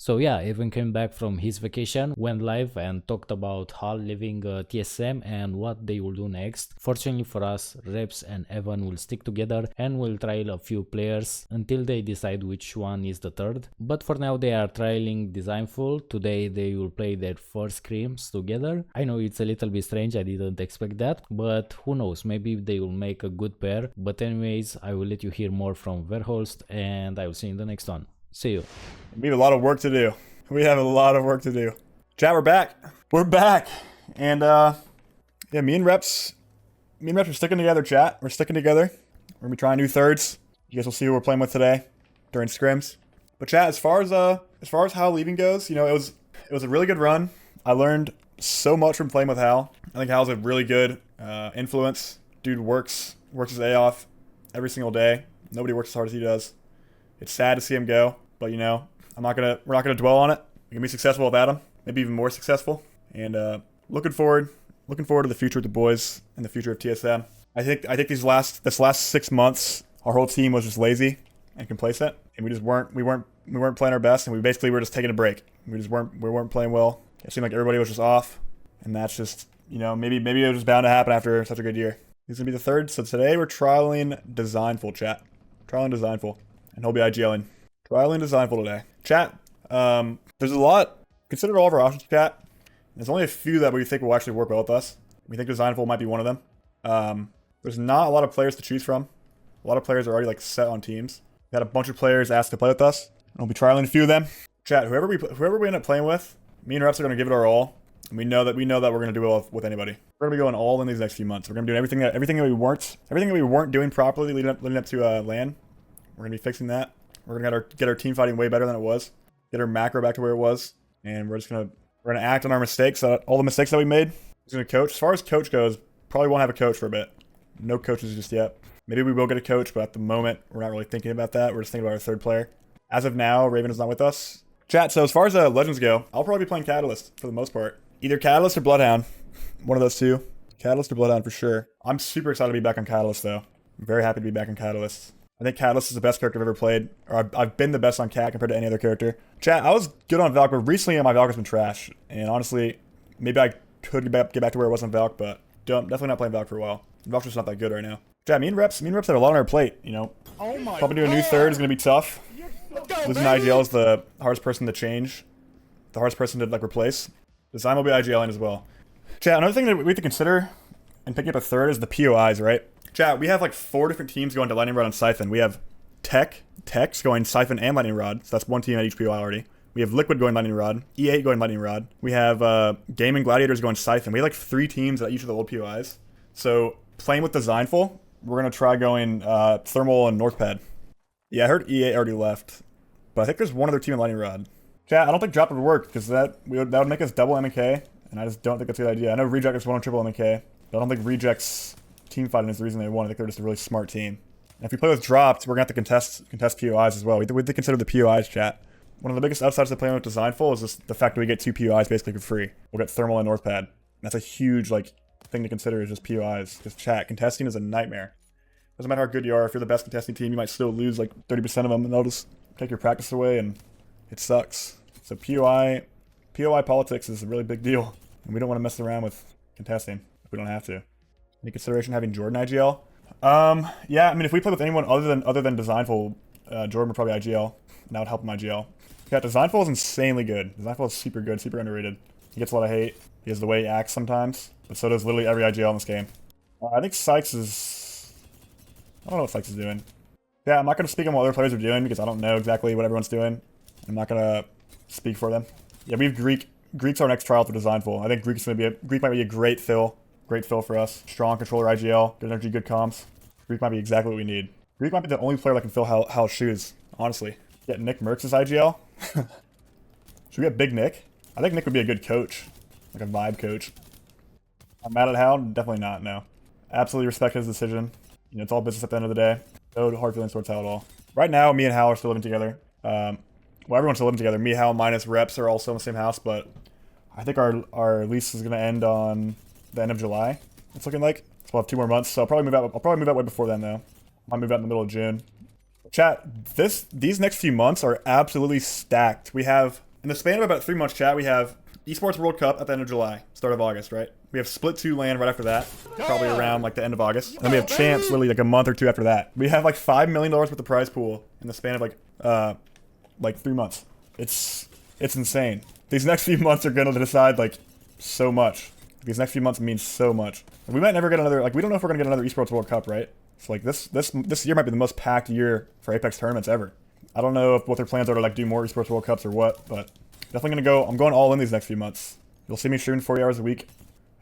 So yeah, Evan came back from his vacation, went live and talked about HAL leaving TSM and what they will do next. Fortunately for us, Reps and Evan will stick together and will trial a few players until they decide which one is the third. But for now they are trialing Designful. Today they will play their first scrims together. I know it's a little bit strange, I didn't expect that, but who knows, maybe they will make a good pair. But anyways, I will let you hear more from Verhulst and I will see you in the next one. See you. We have a lot of work to do. We have a lot of work to do. Chat, we're back. We're back. And yeah, me and Reps are sticking together, chat. We're sticking together. We're gonna be trying new thirds. You guys will see who we're playing with today during scrims. But chat, as far as Hal leaving goes, you know, it was a really good run. I learned so much from playing with Hal. I think Hal's a really good influence. Dude works his A off every single day. Nobody works as hard as he does. It's sad to see him go, but you know, we're not gonna dwell on it. We're gonna be successful without him, maybe even more successful. And looking forward to the future with the boys and the future of TSM. I think this last 6 months, our whole team was just lazy and complacent, and we weren't playing our best, and we basically were just taking a break. We weren't playing well. It seemed like everybody was just off, and that's just, you know, maybe it was just bound to happen after such a good year. He's gonna be the third. So today we're trialing Designful, chat. Trialing Designful. And he'll be IGLing. Trialing Designful today. Chat, there's a lot. Consider all of our options, chat. There's only a few that we think will actually work well with us. We think Designful might be one of them. There's not a lot of players to choose from. A lot of players are already like set on teams. We had a bunch of players ask to play with us. We'll be trialing a few of them. Chat, whoever we end up playing with, me and Reps are gonna give it our all. And we know that we're gonna do well with anybody. We're gonna be going all in these next few months. We're gonna be doing everything that we weren't doing properly leading up to LAN. We're gonna be fixing that. We're gonna get our team fighting way better than it was. Get our macro back to where it was, and we're gonna act on our mistakes. All the mistakes that we made. We're gonna coach. As far as coach goes, probably won't have a coach for a bit. No coaches just yet. Maybe we will get a coach, but at the moment we're not really thinking about that. We're just thinking about our third player. As of now, Raven is not with us. Chat. So as far as Legends go, I'll probably be playing Catalyst for the most part. Either Catalyst or Bloodhound. One of those two. Catalyst or Bloodhound for sure. I'm super excited to be back on Catalyst though. I'm very happy to be back on Catalyst. I think Catalyst is the best character I've ever played, or I've been the best on Cat compared to any other character. Chat, I was good on Valk, but recently my Valk has been trash. And honestly, maybe I could get back to where I was on Valk, but definitely not playing Valk for a while. Valk's just not that good right now. Chat, me and Reps have a lot on our plate, you know. Probably do a new third is going to be tough. Losing IGL is the hardest person to change. The hardest person to like replace. Design will be IGLing as well. Chat, another thing that we have to consider in picking up a third is the POIs, right? Chat, we have like 4 different teams going to Lightning Rod and Siphon. We have Techs going Siphon and Lightning Rod, so that's one team at each POI already. We have Liquid going Lightning Rod, E8 going Lightning Rod. We have Gaming Gladiators going Siphon. We have like 3 teams at each of the old POIs. So playing with Designful, we're gonna try going Thermal and Northpad. Yeah, I heard E8 already left, but I think there's one other team in Lightning Rod. Chat, I don't think drop would work because that would make us double M&K, and I just don't think that's a good idea. I know Reject is one on triple M&K, but I don't think Reject's team fighting is the reason they won. I think they're just a really smart team. And if we play with dropped, we're gonna have to contest POIs as well. We have to consider the POIs, chat. One of the biggest upsides to playing with Designful is just the fact that we get 2 POIs basically for free. We'll get Thermal and Northpad. And that's a huge thing to consider is just POIs. Just chat. Contesting is a nightmare. Doesn't matter how good you are. If you're the best contesting team, you might still lose like 30% of them, and they'll just take your practice away, and it sucks. So POI politics is a really big deal, and we don't want to mess around with contesting if we don't have to. Any consideration having Jordan IGL? Yeah, I mean, if we play with anyone other than Designful, Jordan would probably IGL, and that would help him IGL. Yeah, Designful is insanely good. Designful is super good, super underrated. He gets a lot of hate. He has the way he acts sometimes, but so does literally every IGL in this game. I think Sykes is... I don't know what Sykes is doing. Yeah, I'm not going to speak on what other players are doing because I don't know exactly what everyone's doing. I'm not going to speak for them. Yeah, we have Greek. Greek's our next trial for Designful. I think Greek might be a great fill. Great fill for us. Strong controller IGL, good energy, good comms. Greek might be exactly what we need. Greek might be the only player that can fill Hal's shoes, honestly. Get Nick Merckx as IGL. Should we get Big Nick? I think Nick would be a good coach. Like a vibe coach. I'm mad at Hal? Definitely not, no. Absolutely respect his decision. You know, it's all business at the end of the day. No hard feelings towards Hal at all. Right now, me and Hal are still living together. Well, everyone's still living together. Me, Hal, minus Reps are also in the same house, but I think our lease is going to end on the end of July. It's looking like. So we'll have 2 more months. So I'll probably move out way before then, though. I'll move out in the middle of June. Chat, these next few months are absolutely stacked. We have In the span of about 3 months, chat, we have Esports World Cup at the end of July, start of August, right? We have Split 2 land right after that, probably around like the end of August. And then we have Champs literally like a month or two after that. We have like $5 million worth of prize pool in the span of like 3 months. It's insane. These next few months are gonna decide like so much. These next few months mean so much. We might never get another, like we don't know if we're gonna get another Esports World Cup, right? So like this year might be the most packed year for Apex tournaments ever. I don't know if what their plans are to like do more Esports World Cups or what, but definitely gonna go. I'm going all in these next few months. You'll see me streaming 40 hours a week,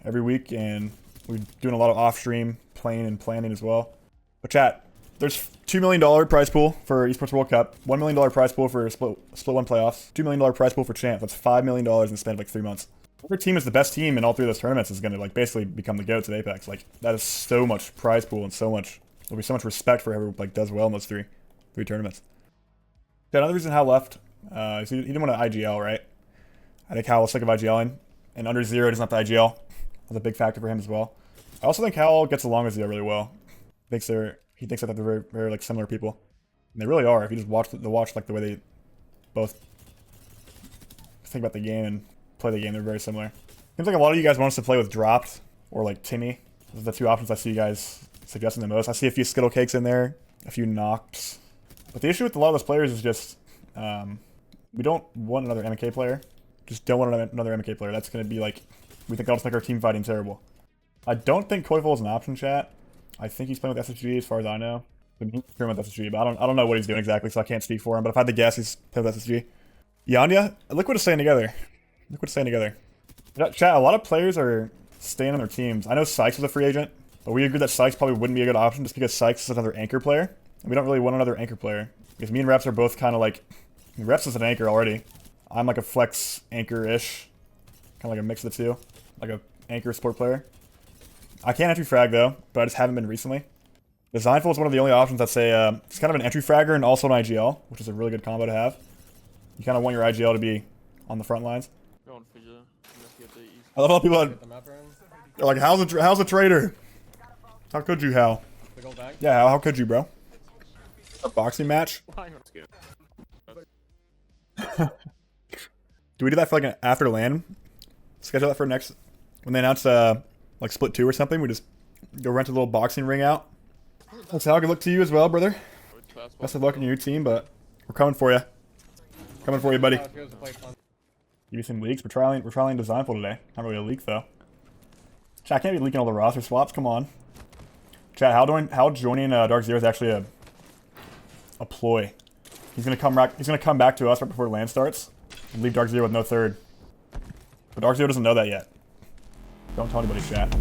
every week, and we're doing a lot of off-stream playing and planning as well. But chat, there's $2 million prize pool for Esports World Cup, $1 million prize pool for Split 1 playoffs, $2 million prize pool for Champ. That's $5 million in the span of like 3 months. Whoever team is the best team in all 3 of those tournaments is gonna like basically become the GOATs at Apex. Like that is so much prize pool and so much. There'll be so much respect for whoever like does well in those three tournaments. Yeah, another reason Hal left, is he didn't want to IGL, right? I think Hal was sick of IGLing, and under Zero doesn't have to IGL. That's a big factor for him as well. I also think Hal gets along with Zero really well. He thinks that they're very, very like similar people, and they really are. If you just watch like the way they both think about the game and play the game, they're very similar. Seems like a lot of you guys want us to play with Dropped or like Timmy. Those are the 2 options I see you guys suggesting the most. I see a few Skittle Cakes in there, a few Nox. But the issue with a lot of those players is just, we don't want another MK player. Just don't want another MK player. That's going to be like, we think that'll just make our team fighting terrible. I don't think Koiful is an option, chat. I think he's playing with SSG as far as I know. He's playing with SSG, but I don't know what he's doing exactly, so I can't speak for him. But if I had to guess, he's playing with SSG. Yanya, Liquid is staying together. Liquid is staying together. Chat, a lot of players are staying on their teams. I know Sykes was a free agent, but we agreed that Sykes probably wouldn't be a good option just because Sykes is another anchor player. And we don't really want another anchor player. Because me and Reps are both kind of like... Reps is an anchor already. I'm like a flex anchor-ish. Kind of like a mix of the two. Like a anchor support player. I can't entry frag though, but I just haven't been recently. Designful is one of the only options that say it's kind of an entry fragger and also an IGL, which is a really good combo to have. You kind of want your IGL to be on the front lines. I love how people are like, how's the trader? How could you, Hal? Yeah, how could you, bro? A boxing match? Do we do that for like an after LAN? Schedule that for next when they announce like Split 2 or something. We just go rent a little boxing ring out. That's how good luck to you as well, brother. Best of luck in your team, but we're coming for you. Coming for you, buddy. Give you some leaks. We're trialing Designful today. Not really a leak though. Chat, I can't be leaking all the roster swaps. Come on. Chat, how joining Dark Zero is actually a ploy. He's gonna come back to us right before LAN starts and leave Dark Zero with no third. But Dark Zero doesn't know that yet. Don't tell anybody, chat.